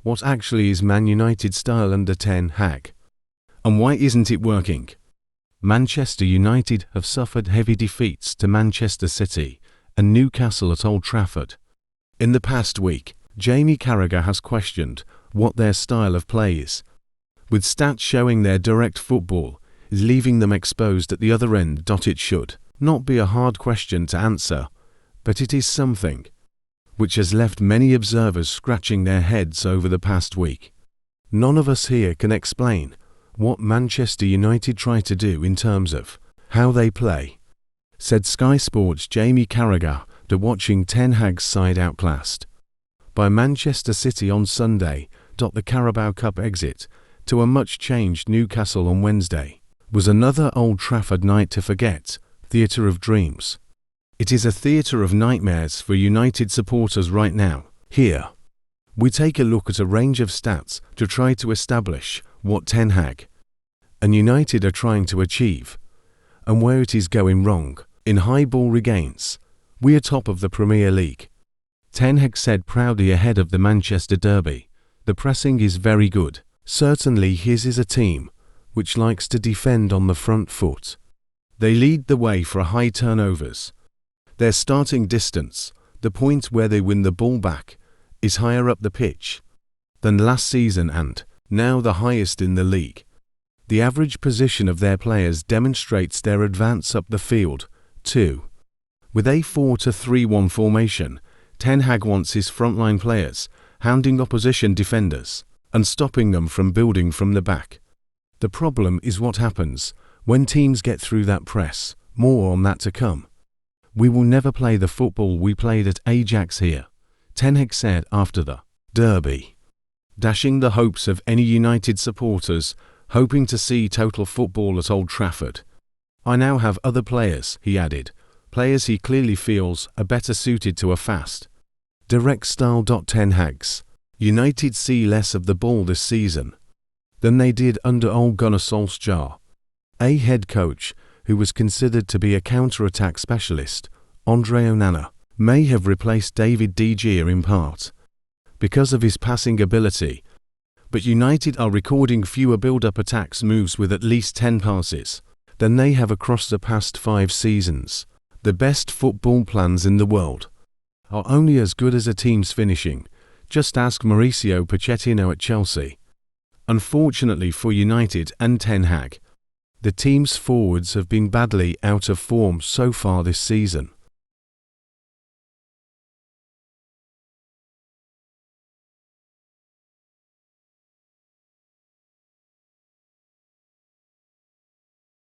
what actually is Man United's style under Ten Hag? And why isn't it working? Manchester United have suffered heavy defeats to Manchester City and Newcastle at Old Trafford. In the past week, Jamie Carragher has questioned what their style of play is, with stats showing their direct football is leaving them exposed at the other end. It should not be a hard question to answer, but it is something which has left many observers scratching their heads over the past week. None of us here can explain what Manchester United try to do in terms of how they play, said Sky Sports' Jamie Carragher to watching Ten Hag's side outclassed by Manchester City on Sunday. The Carabao Cup exit to a much-changed Newcastle on Wednesday was another Old Trafford night to forget, theatre of dreams. It is a theatre of nightmares for United supporters right now. Here, we take a look at a range of stats to try to establish what Ten Hag and United are trying to achieve, and where it is going wrong. In high ball regains, we are top of the Premier League. Ten Hag said proudly ahead of the Manchester derby, "The pressing is very good. Certainly his is a team which likes to defend on the front foot. They lead the way for high turnovers. Their starting distance, the point where they win the ball back, is higher up the pitch than last season and now the highest in the league. The average position of their players demonstrates their advance up the field, too." With a 4-3-1 formation, Ten Hag wants his frontline players hounding opposition defenders and stopping them from building from the back. The problem is what happens when teams get through that press. More on that to come. "We will never play the football we played at Ajax here," Ten Hag said after the derby, dashing the hopes of any United supporters hoping to see total football at Old Trafford. "I now have other players," he added, players he clearly feels are better suited to a fast, direct style. Ten Hag's United see less of the ball this season than they did under Ole Gunnar Solskjaer. A head coach who was considered to be a counter-attack specialist, Andre Onana, may have replaced David De Gea in part because of his passing ability, but United are recording fewer build-up attacks moves with at least 10 passes than they have across the past 5 seasons. The best football plans in the world are only as good as a team's finishing. Just ask Mauricio Pochettino at Chelsea. Unfortunately for United and Ten Hag, the team's forwards have been badly out of form so far this season.